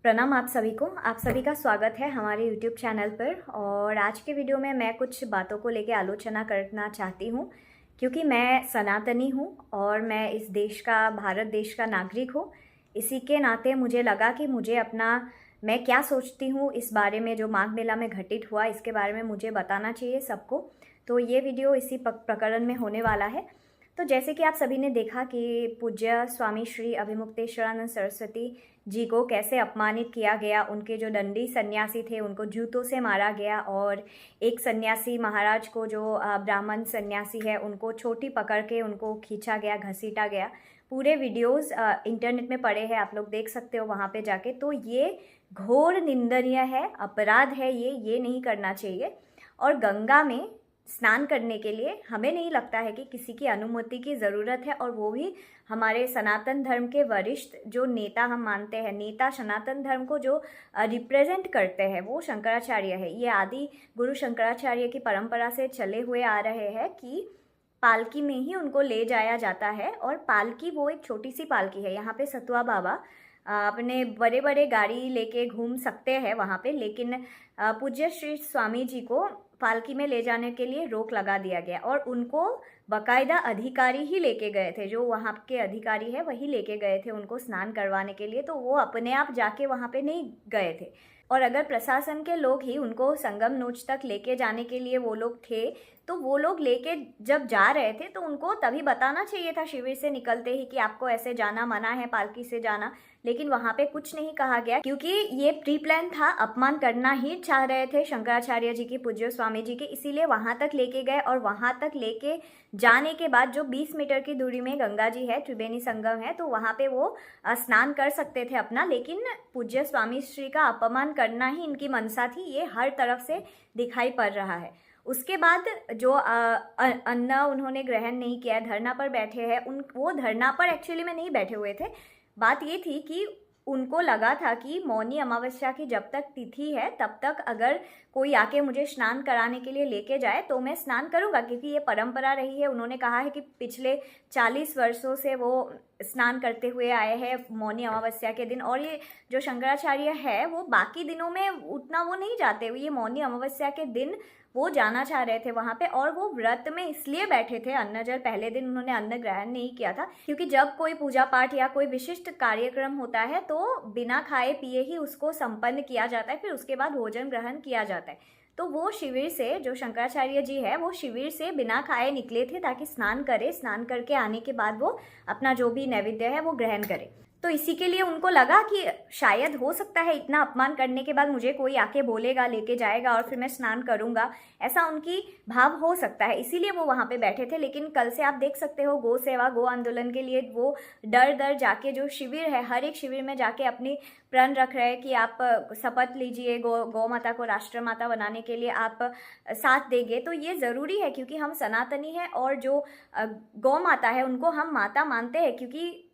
प्रणाम आप सभी को। आप सभी का स्वागत है हमारे YouTube चैनल पर। और आज के वीडियो में मैं कुछ बातों को लेकर आलोचना करना चाहती हूँ, क्योंकि मैं सनातनी हूँ और मैं इस देश का, भारत देश का नागरिक हूँ। इसी के नाते मुझे लगा कि मुझे मैं क्या सोचती हूँ इस बारे में, जो माघ मेला में घटित हुआ, इसके बारे में मुझे बताना चाहिए सबको। तो ये वीडियो इसी प्रकरण में होने वाला है। तो जैसे कि आप सभी ने देखा कि पूज्य स्वामी श्री अभिमुक्तेश्वरानंद सरस्वती जी को कैसे अपमानित किया गया। उनके जो दंडी सन्यासी थे उनको जूतों से मारा गया, और एक सन्यासी महाराज को, जो ब्राह्मण सन्यासी है, उनको छोटी पकड़ के उनको खींचा गया, घसीटा गया। पूरे वीडियोस इंटरनेट में पड़े हैं, आप लोग देख सकते हो वहाँ पे जाके। तो ये घोर निंदनीय है, अपराध है, ये नहीं करना चाहिए। और गंगा में स्नान करने के लिए हमें नहीं लगता है कि किसी की अनुमति की ज़रूरत है, और वो भी हमारे सनातन धर्म के वरिष्ठ जो नेता हम मानते हैं, नेता सनातन धर्म को जो रिप्रेजेंट करते हैं, वो शंकराचार्य है। ये आदि गुरु शंकराचार्य की परंपरा से चले हुए आ रहे हैं कि पालकी में ही उनको ले जाया जाता है। और पालकी वो एक छोटी सी पालकी है। यहाँ पे सतुआ बाबा अपने बड़े बड़े गाड़ी लेके घूम सकते हैं वहाँ पे, लेकिन पूज्य श्री स्वामी जी को पालकी में ले जाने के लिए रोक लगा दिया गया, और उनको बाकायदा अधिकारी ही लेके गए थे, जो वहाँ के अधिकारी है वही लेके गए थे उनको स्नान करवाने के लिए। तो वो अपने आप जाके वहाँ पे नहीं गए थे। और अगर प्रशासन के लोग ही उनको संगम नोच तक लेके जाने के लिए वो लोग थे, तो वो लोग लेके जब जा रहे थे तो उनको तभी बताना चाहिए था शिविर से निकलते ही कि आपको ऐसे जाना मना है, पालकी से जाना। लेकिन वहाँ पे कुछ नहीं कहा गया, क्योंकि ये प्री प्लान था, अपमान करना ही चाह रहे थे शंकराचार्य जी की, पूज्य स्वामी जी के, इसीलिए वहाँ तक लेके गए। और वहाँ तक लेके जाने के बाद जो 20 मीटर की दूरी में गंगा जी है, त्रिवेणी संगम है, तो वहाँ पे वो स्नान कर सकते थे अपना। लेकिन पूज्य स्वामी श्री का अपमान करना ही इनकी मनसा थी, ये हर तरफ से दिखाई पड़ रहा है। उसके बाद जो अन्न उन्होंने ग्रहण नहीं किया, धरना पर बैठे हैं, वो धरना पर एक्चुअली में नहीं बैठे हुए थे। बात ये थी कि उनको लगा था कि मौनी अमावस्या की जब तक तिथि है तब तक अगर कोई आके मुझे स्नान कराने के लिए लेके जाए तो मैं स्नान करूंगा, क्योंकि ये परंपरा रही है। उन्होंने कहा है कि पिछले 40 वर्षों से वो स्नान करते हुए आए हैं मौनी अमावस्या के दिन। और ये जो शंकराचार्य है वो बाकी दिनों में उतना वो नहीं जाते, ये मौनी अमावस्या के दिन वो जाना चाह रहे थे वहाँ पे। और वो व्रत में इसलिए बैठे थे, अन्न जल पहले दिन उन्होंने अन्न ग्रहण नहीं किया था, क्योंकि जब कोई पूजा पाठ या कोई विशिष्ट कार्यक्रम होता है तो बिना खाए पिए ही उसको संपन्न किया जाता है, फिर उसके बाद भोजन ग्रहण किया जाता है। तो वो शिविर से, जो शंकराचार्य जी है, वो शिविर से बिना खाए निकले थे ताकि स्नान करे, स्नान करके आने के बाद वो अपना जो भी नैवेद्य है वो ग्रहण करे। तो इसी के लिए उनको लगा कि शायद हो सकता है इतना अपमान करने के बाद मुझे कोई आके बोलेगा, लेके जाएगा और फिर मैं स्नान करूंगा, ऐसा उनकी भाव हो सकता है, इसीलिए वो वहाँ पे बैठे थे। लेकिन कल से आप देख सकते हो गो सेवा, गो आंदोलन के लिए वो डर डर जाके, जो शिविर है हर एक शिविर में जाके अपनी प्रण रख रहे हैं कि आप शपथ लीजिए, गौ माता को राष्ट्र माता बनाने के लिए आप साथ देंगे। तो ये ज़रूरी है, क्योंकि हम सनातनी हैं और जो गौ माता है उनको हम माता मानते हैं, क्योंकि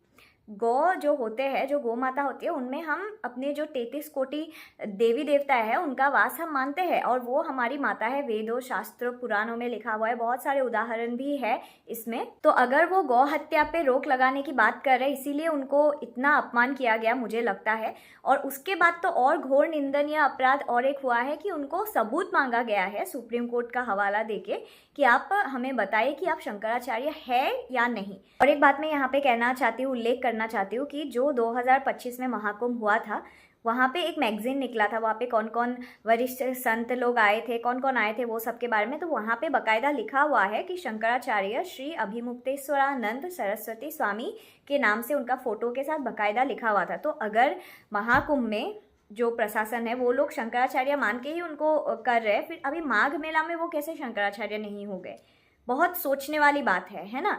गौ जो होते हैं, जो गौ माता होती है, उनमें हम अपने जो 33 कोटि देवी देवता है उनका वास हम मानते हैं, और वो हमारी माता है। वेदों, शास्त्रों, पुराणों में लिखा हुआ है, बहुत सारे उदाहरण भी है इसमें। तो अगर वो गौ हत्या पे रोक लगाने की बात कर रहे हैं, इसीलिए उनको इतना अपमान किया गया मुझे लगता है। और उसके बाद तो और घोर निंदनीय अपराध और एक हुआ है कि उनको सबूत मांगा गया है सुप्रीम कोर्ट का हवाला देके कि आप हमें बताइए कि आप शंकराचार्य है या नहीं। और एक बात मैं यहाँ पे कहना चाहती हूँ, उल्लेख करना चाहती हूँ कि जो 2025 में महाकुंभ हुआ था, वहाँ पे एक मैगजीन निकला था, वहाँ पे कौन कौन वरिष्ठ संत लोग आए थे, कौन कौन आए थे, वो सब के बारे में। तो वहाँ पे बकायदा लिखा हुआ है कि शंकराचार्य श्री अभिमुक्तेश्वरानंद सरस्वती स्वामी के नाम से उनका फोटो के साथ बकायदा लिखा हुआ था। तो अगर महाकुंभ में जो प्रशासन है वो लोग शंकराचार्य मान के ही उनको कर रहे हैं, फिर अभी माघ मेला में वो कैसे शंकराचार्य नहीं हो गए? बहुत सोचने वाली बात है ना।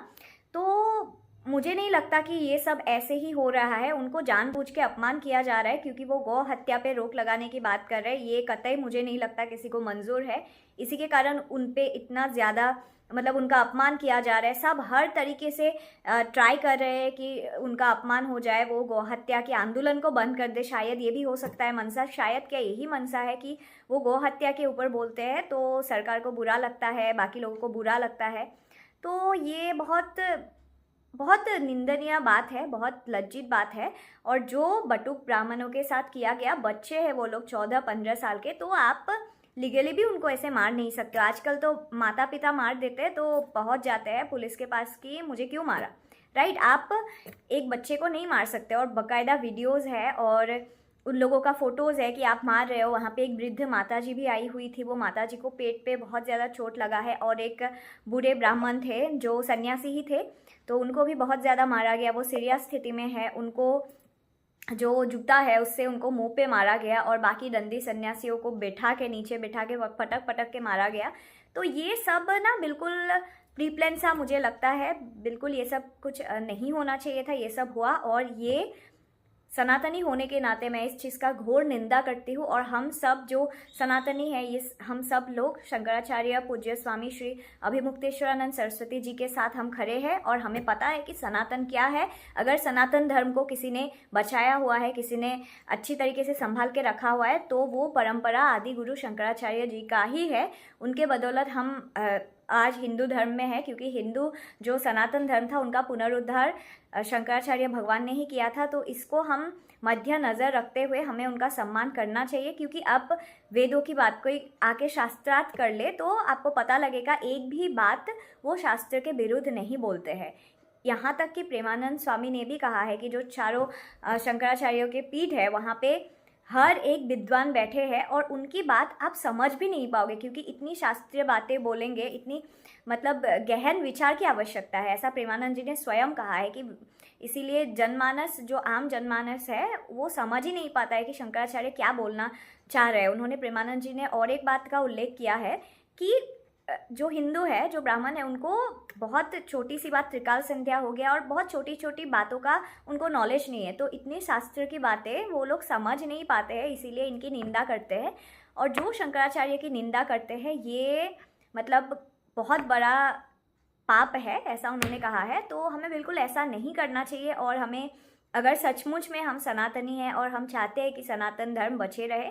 तो मुझे नहीं लगता कि ये सब ऐसे ही हो रहा है, उनको जानबूझ के अपमान किया जा रहा है क्योंकि वो गौ हत्या पे रोक लगाने की बात कर रहे हैं। ये कतई मुझे नहीं लगता किसी को मंजूर है, इसी के कारण उन पे इतना ज़्यादा मतलब उनका अपमान किया जा रहा है। सब हर तरीके से ट्राई कर रहे हैं कि उनका अपमान हो जाए, वो गौ हत्या के आंदोलन को बंद कर दे। शायद ये भी हो सकता है मनसा, शायद क्या यही मनसा है कि वो गौ हत्या के ऊपर बोलते हैं तो सरकार को बुरा लगता है, बाकी लोगों को बुरा लगता है। तो ये बहुत बहुत निंदनीय बात है, बहुत लज्जित बात है। और जो बटुक ब्राह्मणों के साथ किया गया, बच्चे हैं वो लोग 14-15 साल के, तो आप लीगली भी उनको ऐसे मार नहीं सकते हो। आजकल तो माता पिता मार देते हैं तो पहुंच जाते हैं पुलिस के पास कि मुझे क्यों मारा, राइट। आप एक बच्चे को नहीं मार सकते। और बाकायदा वीडियोज़ है और उन लोगों का फोटोज़ है कि आप मार रहे हो। वहाँ पे एक वृद्ध माताजी भी आई हुई थी, वो माताजी को पेट पे बहुत ज़्यादा चोट लगा है। और एक बूढ़े ब्राह्मण थे जो सन्यासी ही थे, तो उनको भी बहुत ज़्यादा मारा गया। वो सीरियस स्थिति में है, उनको जो जूता है उससे उनको मुंह पे मारा गया। और बाकी दंडी सन्यासियों को बैठा के, नीचे बैठा के पटक पटक के मारा गया। तो ये सब ना बिल्कुल प्रीप्लान सा मुझे लगता है, बिल्कुल ये सब कुछ नहीं होना चाहिए था, ये सब हुआ। और ये सनातनी होने के नाते मैं इस चीज़ का घोर निंदा करती हूँ। और हम सब जो सनातनी हैं, ये हम सब लोग शंकराचार्य पूज्य स्वामी श्री अभिमुक्तेश्वरानंद सरस्वती जी के साथ हम खड़े हैं। और हमें पता है कि सनातन क्या है। अगर सनातन धर्म को किसी ने बचाया हुआ है, किसी ने अच्छी तरीके से संभाल के रखा हुआ है, तो वो परंपरा आदि गुरु शंकराचार्य जी का ही है। उनके बदौलत हम आज हिंदू धर्म में है, क्योंकि हिंदू जो सनातन धर्म था उनका पुनरुद्धार शंकराचार्य भगवान ने ही किया था। तो इसको हम मध्य नज़र रखते हुए हमें उनका सम्मान करना चाहिए। क्योंकि अब वेदों की बात कोई आके शास्त्रार्थ कर ले तो आपको पता लगेगा एक भी बात वो शास्त्र के विरुद्ध नहीं बोलते हैं। यहाँ तक कि प्रेमानंद स्वामी ने भी कहा है कि जो चारों शंकराचार्यों के पीठ है, वहाँ पे हर एक विद्वान बैठे हैं और उनकी बात आप समझ भी नहीं पाओगे, क्योंकि इतनी शास्त्रीय बातें बोलेंगे, इतनी मतलब गहन विचार की आवश्यकता है, ऐसा प्रेमानंद जी ने स्वयं कहा है। कि इसीलिए जनमानस, जो आम जनमानस है, वो समझ ही नहीं पाता है कि शंकराचार्य क्या बोलना चाह रहे हैं। उन्होंने, प्रेमानंद जी ने और एक बात का उल्लेख किया है कि जो हिंदू है, जो ब्राह्मण है, उनको बहुत छोटी सी बात त्रिकाल संध्या हो गया और बहुत छोटी छोटी बातों का उनको नॉलेज नहीं है। तो इतनी शास्त्र की बातें वो लोग समझ नहीं पाते हैं, इसीलिए इनकी निंदा करते हैं। और जो शंकराचार्य की निंदा करते हैं, ये मतलब बहुत बड़ा पाप है, ऐसा उन्होंने कहा है। तो हमें बिल्कुल ऐसा नहीं करना चाहिए। और हमें, अगर सचमुच में हम सनातनी हैं और हम चाहते हैं कि सनातन धर्म बचे रहे,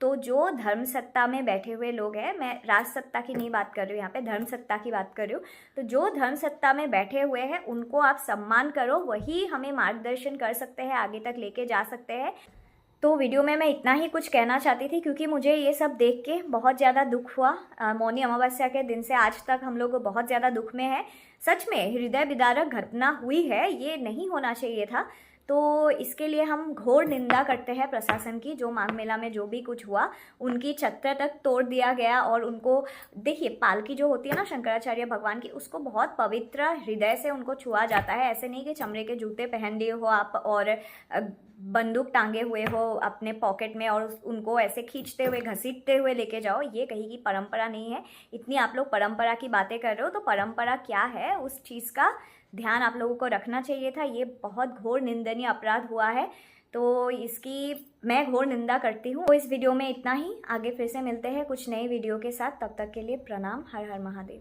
तो जो धर्म सत्ता में बैठे हुए लोग हैं, मैं राज सत्ता की नहीं बात कर रही हूँ, यहाँ पे धर्म सत्ता की बात कर रही हूँ। तो जो धर्म सत्ता में बैठे हुए हैं उनको आप सम्मान करो, वही हमें मार्गदर्शन कर सकते हैं, आगे तक लेके जा सकते हैं। तो वीडियो में मैं इतना ही कुछ कहना चाहती थी, क्योंकि मुझे ये सब देख के बहुत ज़्यादा दुख हुआ। मौनी अमावस्या के दिन से आज तक हम लोग बहुत ज़्यादा दुख में है। सच में हृदय विदारक घटना हुई है, ये नहीं होना चाहिए था। तो इसके लिए हम घोर निंदा करते हैं प्रशासन की। जो माघ मेला में जो भी कुछ हुआ, उनकी छत्र तक तोड़ दिया गया। और उनको देखिए, पालकी जो होती है ना शंकराचार्य भगवान की, उसको बहुत पवित्र हृदय से उनको छुआ जाता है। ऐसे नहीं कि चमड़े के जूते पहन लिए हो आप और बंदूक टांगे हुए हो अपने पॉकेट में और उनको ऐसे खींचते हुए, घसीटते हुए लेके जाओ। ये कहीं की परंपरा नहीं है। इतनी आप लोग परंपरा की बातें कर रहे हो, तो परंपरा क्या है उस चीज़ का ध्यान आप लोगों को रखना चाहिए था। ये बहुत घोर निंदनीय अपराध हुआ है, तो इसकी मैं घोर निंदा करती हूँ। तो इस वीडियो में इतना ही। आगे फिर से मिलते हैं कुछ नए वीडियो के साथ। तब तक के लिए प्रणाम। हर हर महादेव।